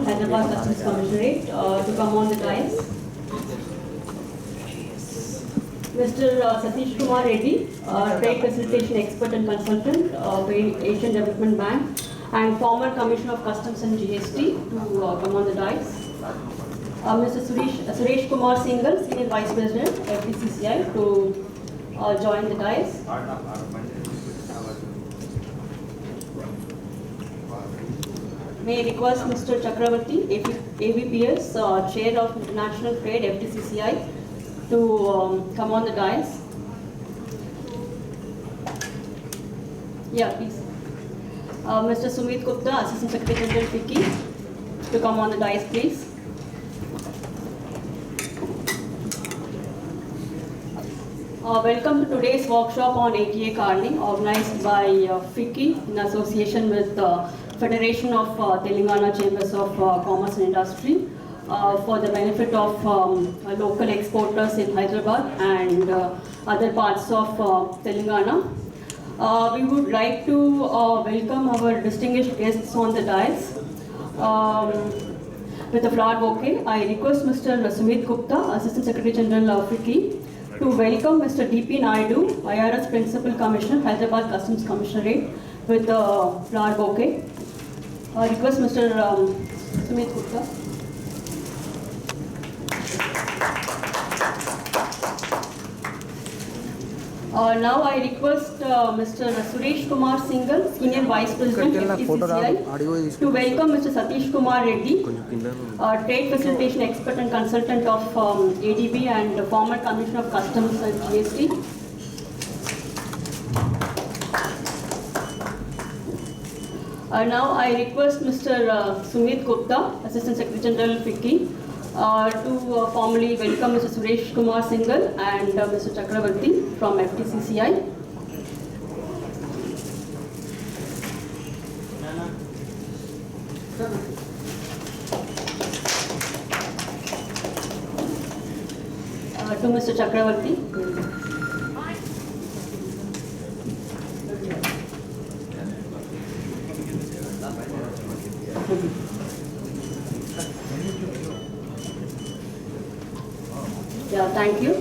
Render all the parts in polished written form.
Hyderabad Customs Commissionerate, to come on the dais. Mr. Satish Kumar Reddy, Trade Facilitation Expert and Consultant for Asian Development Bank, and former Commissioner of Customs and GST, to come on the dais. Mr. Suresh Kumar Singhal, Senior Vice President, FDCCI, to join the dais. May I request Mr. Chakravarti, AVPS, Chair of International Trade, FDCCI, to come on the dais. Yeah, please. Mr. Sumit Gupta, Assistant Secretary General FICCI, to come on the dais, please. Welcome to today's workshop on ATA Carnet, organized by FICCI in association with Federation of Telangana Chambers of Commerce and Industry, for the benefit of local exporters in Hyderabad and other parts of Telangana. We would like to welcome our distinguished guests on the dais with a flower bouquet. I request Mr. Sumit Gupta, Assistant Secretary General of FICCI, to welcome Mr. D.P. Naidu, IRS Principal Commissioner, Hyderabad Customs Commissionerate, with a flower bouquet. I request Mr. Sumit Gupta. Now I request Mr. Suresh Kumar Singhal, Senior Vice President, FDCCI, to welcome Mr. Satish Kumar Reddy, Trade Facilitation Expert and Consultant of ADB and former Commissioner of Customs and GST. Now I request Mr. Sumit Gupta, Assistant Secretary General FICCI, to formally welcome Mr. Suresh Kumar Singhal and Mr. Chakravarti from FDCCI. To Mr. Chakravarti. Yeah, thank you.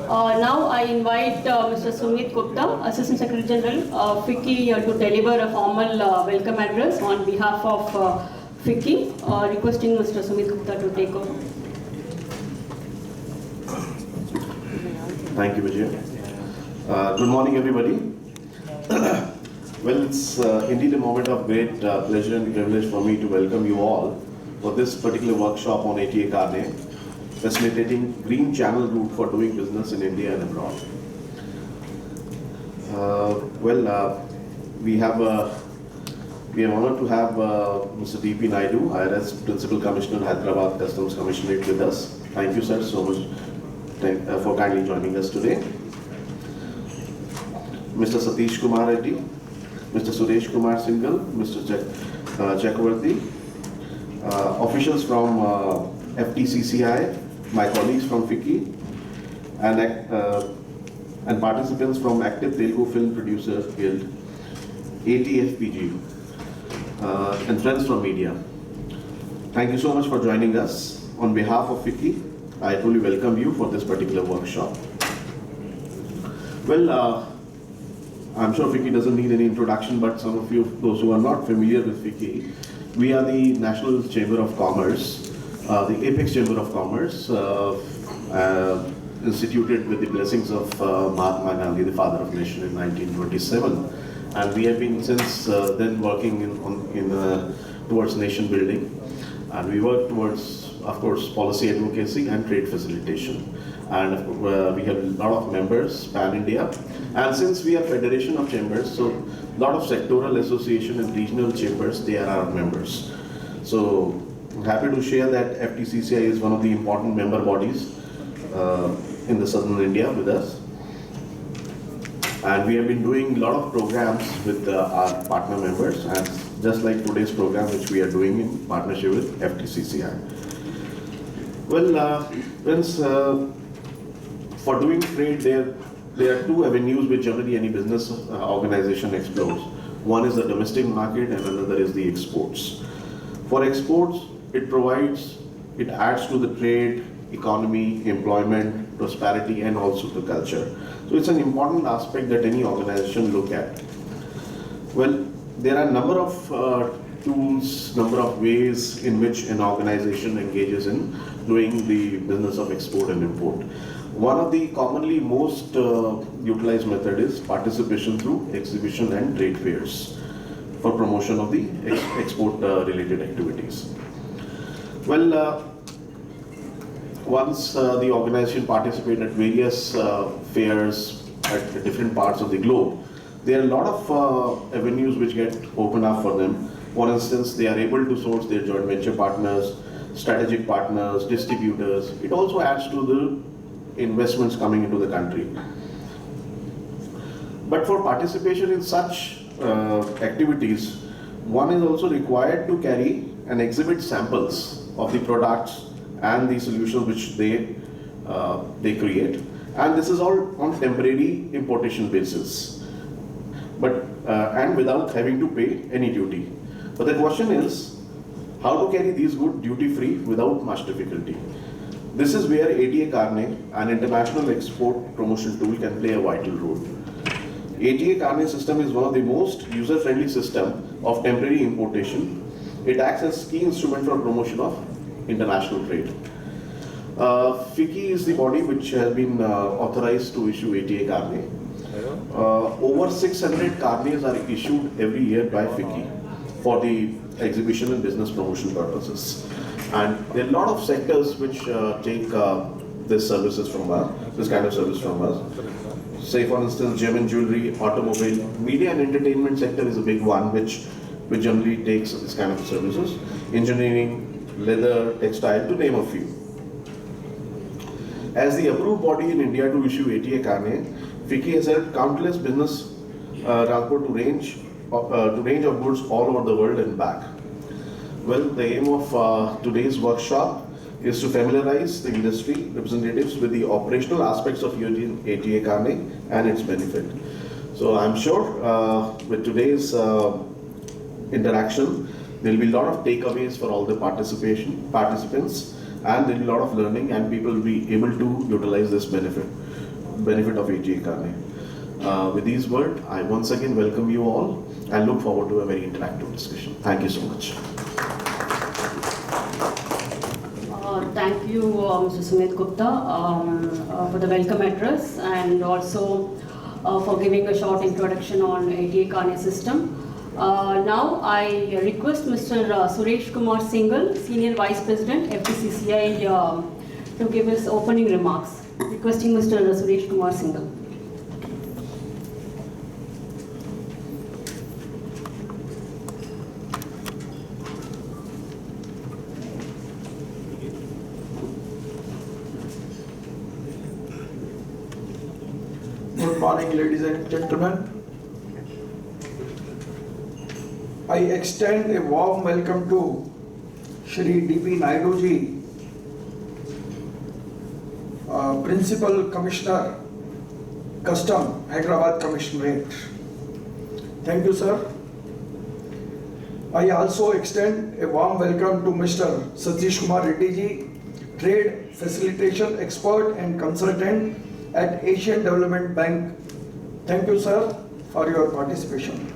Now I invite Mr. Sumit Gupta, Assistant Secretary General FICCI, to deliver a formal welcome address on behalf of FICCI, requesting Mr. Sumit Gupta to take over. Thank you, Vijay. Good morning, everybody. Well, it's indeed a moment of great pleasure and privilege for me to welcome you all for this particular workshop on ATA Carnet, facilitating green channel route for doing business in India and abroad. We are honored to have Mr. D.P. Naidu, IRS Principal Commissioner, Hyderabad Customs Commissionerate, with us. Thank you, sir, so much for kindly joining us today. Mr. Satish Kumar Reddy, Mr. Suresh Kumar Singhal, Mr. Chakravarti, officials from FDCCI, my colleagues from FICCI, and participants from Active Telugu Film Producers Guild, ATFPG, and friends from media. Thank you so much for joining us. On behalf of FICCI, I truly welcome you for this particular workshop. Well, I'm sure FICCI doesn't need any introduction, but some of you, those who are not familiar with FICCI, we are the National Chamber of Commerce, the apex Chamber of Commerce, instituted with the blessings of Mahatma Gandhi, the father of nation, in 1927. And we have been since then working towards nation building. And we work towards, of course, policy advocacy and trade facilitation. And we have a lot of members pan-India. And since we are Federation of Chambers, so a lot of sectoral association and regional chambers, they are our members. So I'm happy to share that FDCCI is one of the important member bodies in the southern India with us. And we have been doing a lot of programs with our partner members, and just like today's program, which we are doing in partnership with FDCCI. Well, friends, for doing trade, there are two avenues which generally any business organization explores. One is the domestic market and another is the exports. For exports, it adds to the trade, economy, employment, prosperity, and also to culture. So it's an important aspect that any organization look at. Well, there are a number of tools, number of ways in which an organization engages in doing the business of export and import. One of the commonly most utilized method is participation through exhibition and trade fairs for promotion of the export related activities. Well, once the organization participates at various fairs at different parts of the globe, there are a lot of avenues which get opened up for them. For instance, they are able to source their joint venture partners, strategic partners, distributors. It also adds to the investments coming into the country. But for participation in such activities, one is also required to carry and exhibit samples of the products and the solutions which they create, and this is all on temporary importation basis, but and without having to pay any duty. But the question is, how to carry these goods duty free without much difficulty? This is where ATA Carnet, an international export promotion tool, can play a vital role. ATA Carnet system is one of the most user-friendly system of temporary importation. It acts as key instrument for promotion of international trade. FICCI is the body which has been authorized to issue ATA Carnet. Over 600 carnets are issued every year by FICCI for the exhibition and business promotion purposes. And there are a lot of sectors which take this kind of service from us. Say for instance, gem and jewelry, automobile, media and entertainment sector is a big one which generally takes this kind of services. Engineering, leather, textile, to name a few. As the approved body in India to issue ATA Carnet, FICCI has helped countless business transport to range of goods all over the world and back. Well, the aim of today's workshop is to familiarize the industry representatives with the operational aspects of using ATA Carnet and its benefit. So I'm sure with today's interaction, there will be a lot of takeaways for all the participants, and there will be a lot of learning, and people will be able to utilize this benefit of ATA Carnet. With these words, I once again welcome you all and look forward to a very interactive discussion. Thank you so much. Thank you, Mr. Sumit Gupta, for the welcome address, and also for giving a short introduction on ATA Carnet system. Now I request Mr. Suresh Kumar Singhal, Senior Vice President, FTCCI, to give his opening remarks. Requesting Mr. Suresh Kumar Singhal. Good morning, ladies and gentlemen. I extend a warm welcome to Shri D.P. Naidu ji, Principal Commissioner, Custom, Hyderabad Commissionerate. Thank you, sir. I also extend a warm welcome to Mr. Satish Kumar Reddy ji, Trade Facilitation Expert and Consultant at Asian Development Bank. Thank you, sir, for your participation.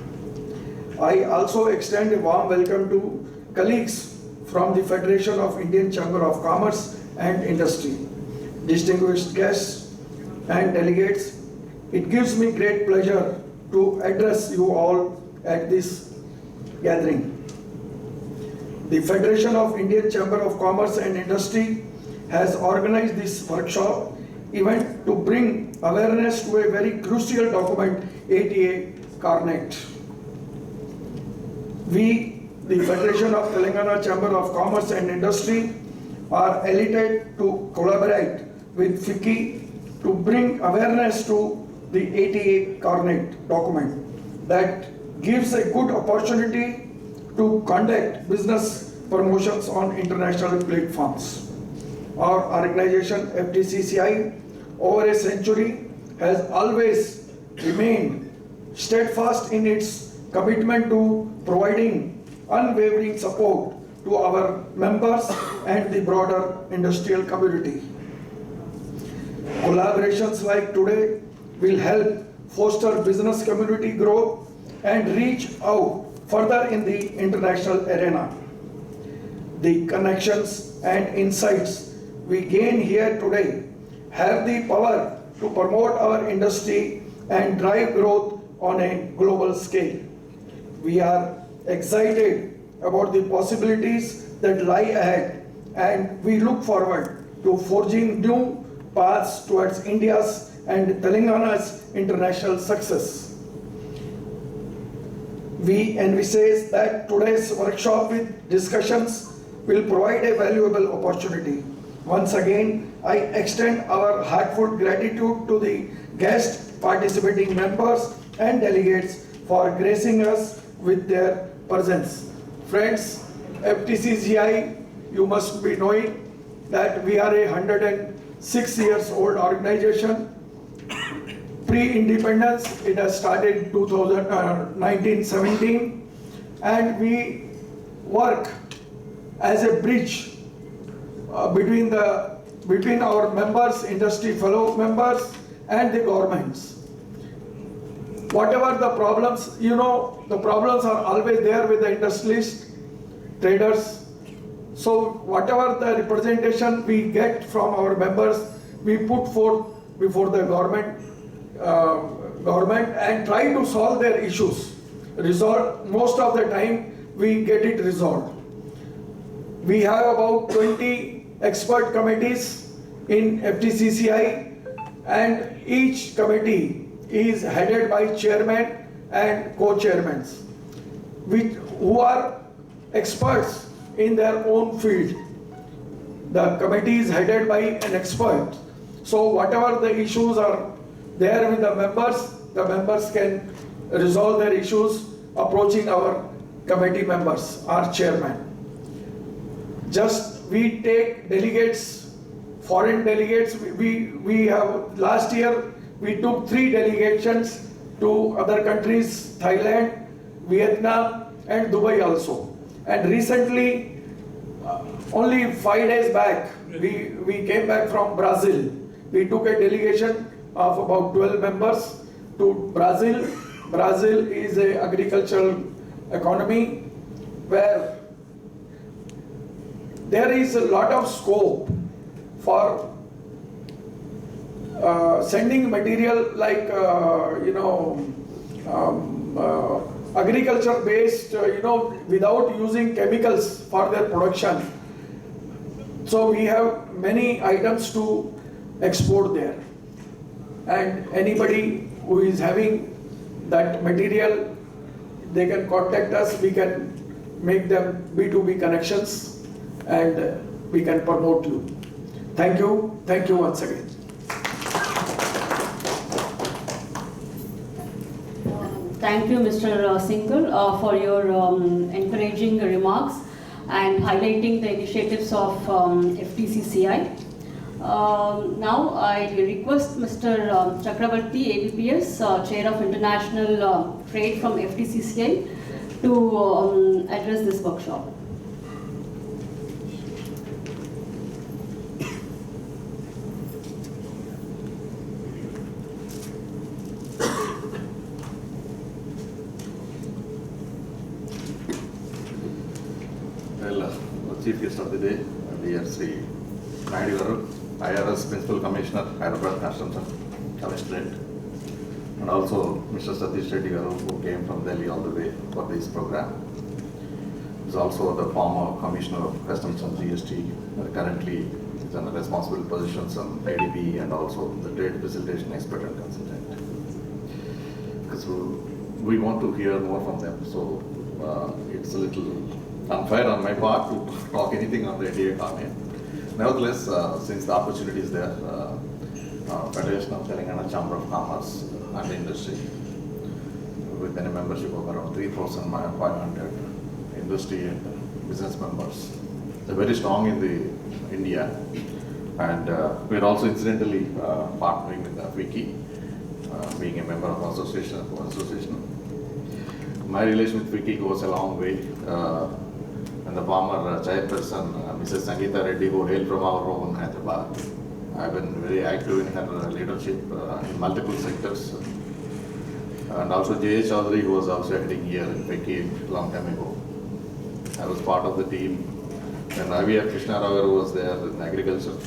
I also extend a warm welcome to colleagues from the Federation of Indian Chamber of Commerce and Industry, distinguished guests and delegates. It gives me great pleasure to address you all at this gathering. The Federation of Indian Chamber of Commerce and Industry has organized this workshop event to bring awareness to a very crucial document, ATA Carnet. We, the Federation of Telangana Chamber of Commerce and Industry, are elated to collaborate with FICCI to bring awareness to the ATA Carnet document that gives a good opportunity to conduct business promotions on international platforms. Our organization, FTCCI, over a century has always remained steadfast in its commitment to providing unwavering support to our members and the broader industrial community. Collaborations like today will help foster business community growth and reach out further in the international arena. The connections and insights we gain here today have the power to promote our industry and drive growth on a global scale. We are excited about the possibilities that lie ahead, and we look forward to forging new paths towards India's and Telangana's international success. We envisage that today's workshop with discussions will provide a valuable opportunity. Once again, I extend our heartfelt gratitude to the guest participating members and delegates for gracing us with their presence. Friends, FTCCI, you must be knowing that we are a 106 years old organization. Pre-independence, it has started in 1917, and we work as a bridge between our members, industry fellow members, and the governments. Whatever the problems, the problems are always there with the industrialists, traders. So whatever the representation we get from our members, we put forth before the government and try to solve their issues. Most of the time we get it resolved. We have about 20 expert committees in FTCCI, and each committee is headed by chairman and co-chairmen, who are experts in their own field. The committee is headed by an expert. So whatever the issues are there with the members can resolve their issues approaching our committee members, our chairman. Just we take delegates, foreign delegates. We have last year we took 3 delegations to other countries, Thailand, Vietnam, and Dubai also. And recently, only 5 days back, we came back from Brazil. We took a delegation of about 12 members to Brazil. Brazil is an agricultural economy where there is a lot of scope for sending material like agriculture based, without using chemicals for their production. So we have many items to export there, and anybody who is having that material, they can contact us. We can make them B2B connections, and we can promote you. Thank you once again. Thank you, Mr. Singhal, for your encouraging remarks and highlighting the initiatives of FTCCI. Now I request Mr. Chakravarti, ABPS, Chair of International Trade from FTCCI, to address this workshop. Chief guest of the day, dear Sri Naidu Garu, IRS Principal Commissioner, Hyderabad Customs Commissionerate, and also Mr. Satish Reddy Garu, who came from Delhi all the way for this program. He is also the former Commissioner of Customs and GST, currently is in responsible positions on ADB and also the Trade Facilitation Expert and Consultant. Because we want to hear more from them, so it's a little unfair on my part to talk anything on the NDA Carnet. Nevertheless, since the opportunity is there, Federation of Telangana Chamber of Commerce and Industry, with a membership of around 3,500 industry and business members, they're very strong in India, and we're also incidentally partnering with FICCI, being a member of association. My relation with FICCI goes a long way. And and the former chairperson, Mrs. Sangeeta Reddy, who hailed from our own Hyderabad. I've been very active in her leadership in multiple sectors. And also J.H. Chaudhary, who was also heading here in Peki long time ago. I was part of the team. And IVR Krishna Rao was there in agriculture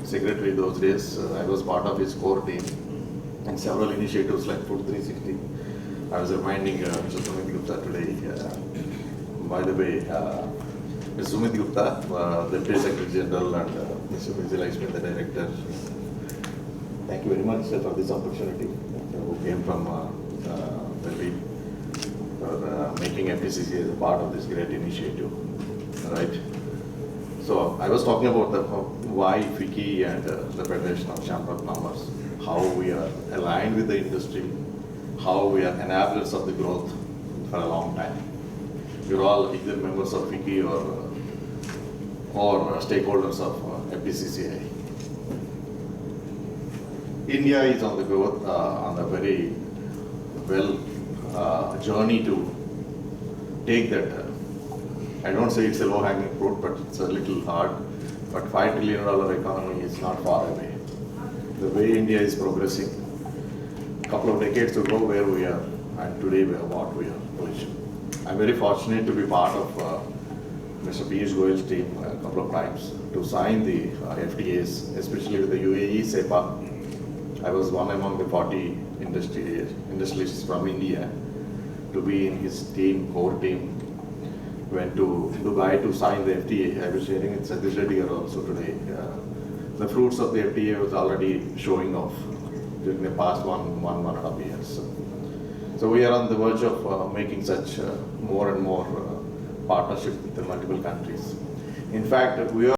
secretary those days. I was part of his core team and several initiatives like Food 360. I was reminding Mr. Sumit Gupta today. By the way, Mr. Sumit Gupta, the Deputy Secretary General, and Mr. Vijay Lakshmi, the Director. Thank you very much for this opportunity. Who came from Delhi for making FTCC as a part of this great initiative. Right. So I was talking about why FICCI and the Federation of Chamber of Commerce, how we are aligned with the industry, how we are enablers of the growth for a long time. You're all either members of FICCI or stakeholders of FDCCI. India is on the growth, on a very well journey to take that. I don't say it's a low-hanging fruit, but it's a little hard. But $5 trillion economy is not far away. The way India is progressing, a couple of decades ago where we are, and today we are what we are positioned. I'm very fortunate to be part of Mr. Piyush Goyal's team a couple of times to sign the FTAs, especially with the UAE, SEPA. I was one among the 40 industrialists from India to be in his team, core team. Went to Dubai to sign the FTA. I was sharing with Satish Reddy also today. The fruits of the FTA was already showing off during the past one and a half years. So we are on the verge of making such more and more partnership with the multiple countries. In fact, we are